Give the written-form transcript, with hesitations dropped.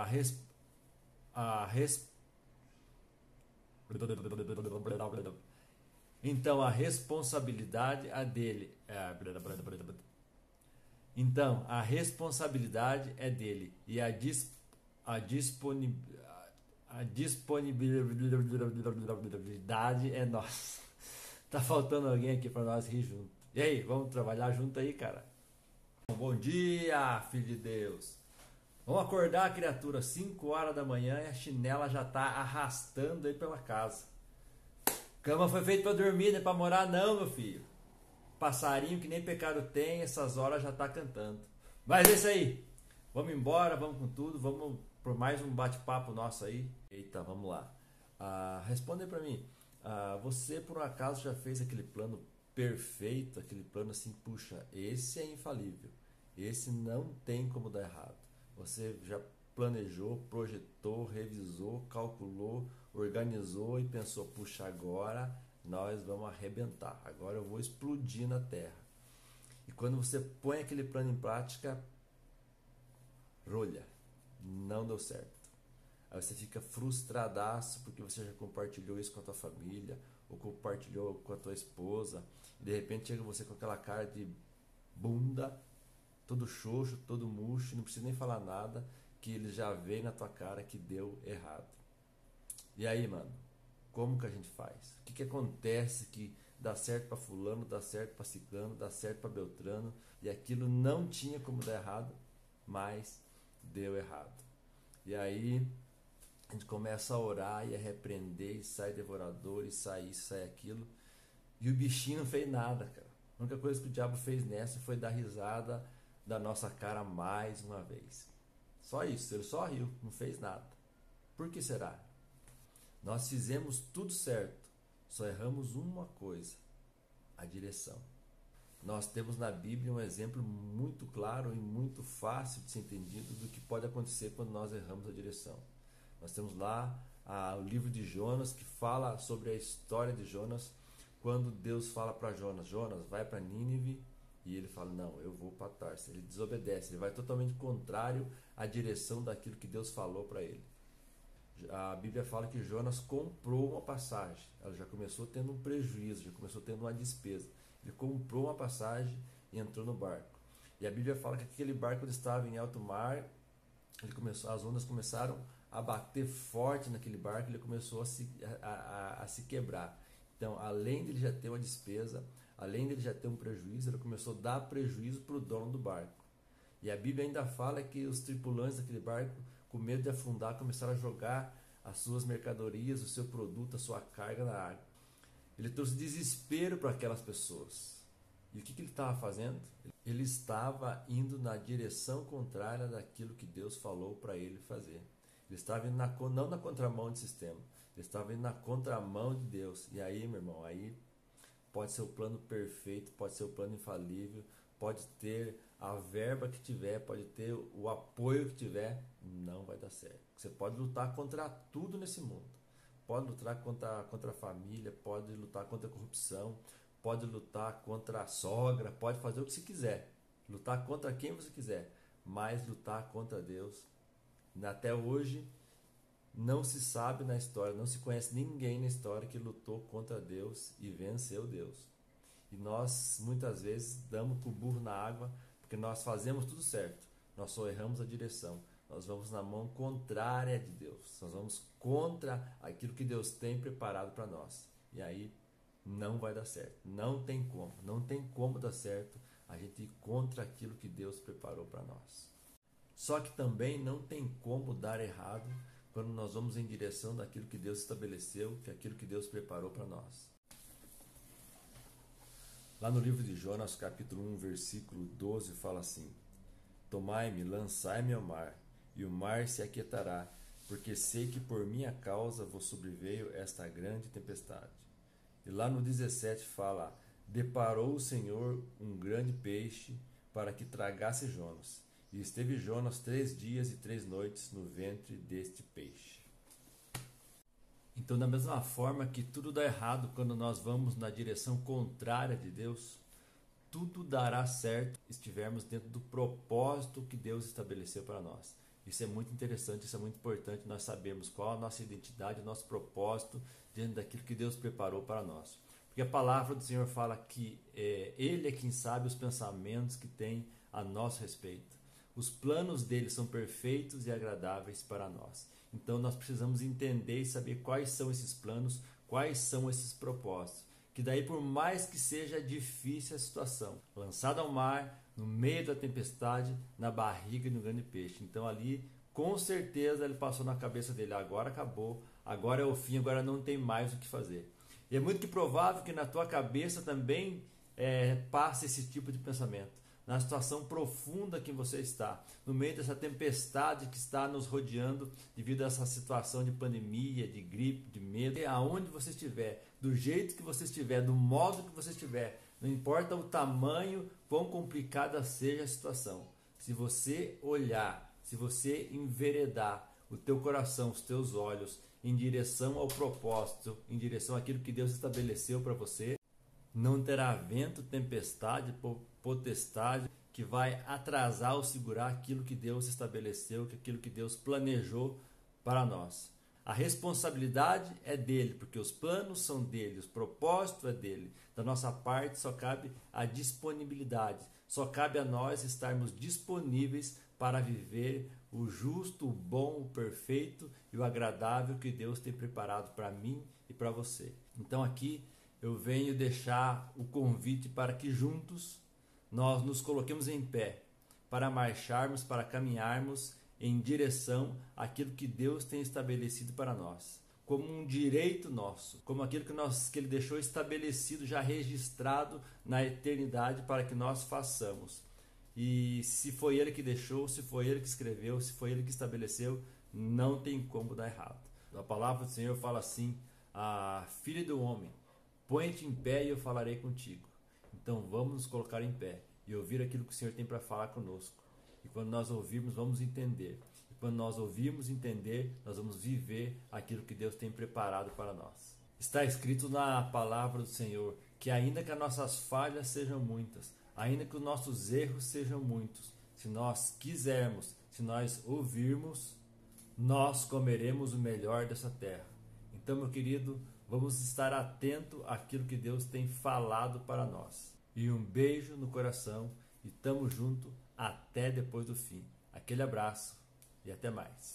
res, a res, então a responsabilidade é dele. Então a responsabilidade é dele e a disponibilidade é nossa. Tá faltando alguém aqui para nós rir junto. E aí, vamos trabalhar junto aí, cara? Bom dia, filho de Deus. Vamos acordar, criatura, 5 horas da manhã e a chinela já tá arrastando aí pela casa. Cama foi feita para dormir, não é para morar não, meu filho. Passarinho que nem pecado tem, essas horas já tá cantando. Mas é isso aí. Vamos embora, vamos com tudo, vamos por mais um bate-papo nosso aí. Eita, vamos lá. Responde aí pra mim. Você por um acaso já fez aquele plano perfeito, aquele plano assim, puxa, esse é infalível, esse não tem como dar errado. Você já planejou, projetou, revisou, calculou, organizou e pensou, puxa, agora nós vamos arrebentar, agora eu vou explodir na terra. E quando você põe aquele plano em prática, rolha, não deu certo. Aí você fica frustradaço porque você já compartilhou isso com a tua família ou compartilhou com a tua esposa e de repente chega você com aquela cara de bunda, todo xoxo, todo murcho, não precisa nem falar nada, que ele já vê na tua cara que deu errado. E aí, mano, como que a gente faz? O que acontece que dá certo para fulano, dá certo para ciclano, dá certo para beltrano e aquilo não tinha como dar errado, mas deu errado. E aí a gente começa a orar e a repreender, e sai devorador, e sai isso, sai aquilo. E o bichinho não fez nada, cara. A única coisa que o diabo fez nessa foi dar risada da nossa cara mais uma vez. Só isso, ele só riu, não fez nada. Por que será? Nós fizemos tudo certo, só erramos uma coisa, a direção. Nós temos na Bíblia um exemplo muito claro e muito fácil de ser entendido do que pode acontecer quando nós erramos a direção. Nós temos lá o livro de Jonas, que fala sobre a história de Jonas, quando Deus fala para Jonas, Jonas, vai para Nínive, e ele fala, não, eu vou para Tarsis. Ele desobedece, ele vai totalmente contrário à direção daquilo que Deus falou para ele. A Bíblia fala que Jonas comprou uma passagem, ela já começou tendo um prejuízo, já começou tendo uma despesa. Ele comprou uma passagem e entrou no barco. E a Bíblia fala que aquele barco estava em alto mar, as ondas começaram a bater forte naquele barco, ele começou a se quebrar. Então, além de ele já ter uma despesa, além de ele já ter um prejuízo, ele começou a dar prejuízo para o dono do barco. E a Bíblia ainda fala que os tripulantes daquele barco, com medo de afundar, começaram a jogar as suas mercadorias, o seu produto, a sua carga na água. Ele trouxe desespero para aquelas pessoas. E o que ele estava fazendo? Ele estava indo na direção contrária daquilo que Deus falou para ele fazer. Ele estava indo não na contramão do sistema, ele estava indo na contramão de Deus. E aí, meu irmão, aí pode ser o plano perfeito, pode ser o plano infalível, pode ter a verba que tiver, pode ter o apoio que tiver, não vai dar certo. Você pode lutar contra tudo nesse mundo. Pode lutar contra a família, pode lutar contra a corrupção, pode lutar contra a sogra, pode fazer o que você quiser. Lutar contra quem você quiser, mas lutar contra Deus. Até hoje não se sabe na história, não se conhece ninguém na história que lutou contra Deus e venceu Deus. E nós muitas vezes damos com o burro na água porque nós fazemos tudo certo, nós só erramos a direção, nós vamos na mão contrária de Deus, nós vamos contra aquilo que Deus tem preparado para nós. E aí não vai dar certo, não tem como dar certo a gente ir contra aquilo que Deus preparou para nós. Só que também não tem como dar errado quando nós vamos em direção daquilo que Deus estabeleceu, que é aquilo que Deus preparou para nós. Lá no livro de Jonas, capítulo 1, versículo 12, fala assim: Tomai-me, lançai-me ao mar, e o mar se aquietará, porque sei que por minha causa vos sobreveio esta grande tempestade. E lá no 17 fala: Deparou o Senhor um grande peixe para que tragasse Jonas. E esteve Jonas 3 dias e 3 noites no ventre deste peixe. Então, da mesma forma que tudo dá errado quando nós vamos na direção contrária de Deus, tudo dará certo se estivermos dentro do propósito que Deus estabeleceu para nós. Isso é muito interessante, isso é muito importante, nós sabemos qual a nossa identidade, o nosso propósito diante daquilo que Deus preparou para nós. Porque a palavra do Senhor fala que Ele é quem sabe os pensamentos que tem a nosso respeito. Os planos dele são perfeitos e agradáveis para nós. Então nós precisamos entender e saber quais são esses planos, quais são esses propósitos. Que daí, por mais que seja difícil a situação, lançado ao mar, no meio da tempestade, na barriga de um grande peixe. Então ali, com certeza, ele passou na cabeça dele, agora acabou, agora é o fim, agora não tem mais o que fazer. E é muito que provável que na tua cabeça também passe esse tipo de pensamento. Na situação profunda que você está, no meio dessa tempestade que está nos rodeando devido a essa situação de pandemia, de gripe, de medo, aonde você estiver, do jeito que você estiver, do modo que você estiver, não importa o tamanho, quão complicada seja a situação. Se você olhar, se você enveredar o teu coração, os teus olhos em direção ao propósito, em direção àquilo que Deus estabeleceu para você, não terá vento, tempestade, potestade que vai atrasar ou segurar aquilo que Deus estabeleceu, aquilo que Deus planejou para nós. A responsabilidade é dele, porque os planos são dele, o propósito é dele. Da nossa parte só cabe a disponibilidade, só cabe a nós estarmos disponíveis para viver o justo, o bom, o perfeito e o agradável que Deus tem preparado para mim e para você. Então aqui eu venho deixar o convite para que juntos nós nos coloquemos em pé, para marcharmos, para caminharmos em direção àquilo que Deus tem estabelecido para nós, como um direito nosso, como aquilo que Ele deixou estabelecido, já registrado na eternidade para que nós façamos. E se foi Ele que deixou, se foi Ele que escreveu, se foi Ele que estabeleceu, não tem como dar errado. A palavra do Senhor fala assim: filho do homem, põe-te em pé e eu falarei contigo. Então vamos nos colocar em pé e ouvir aquilo que o Senhor tem para falar conosco. E quando nós ouvirmos, vamos entender. E quando nós ouvirmos entender, nós vamos viver aquilo que Deus tem preparado para nós. Está escrito na palavra do Senhor que ainda que as nossas falhas sejam muitas, ainda que os nossos erros sejam muitos, se nós quisermos, se nós ouvirmos, nós comeremos o melhor dessa terra. Então, meu querido, vamos estar atento àquilo que Deus tem falado para nós. E um beijo no coração e tamo junto até depois do fim. Aquele abraço e até mais.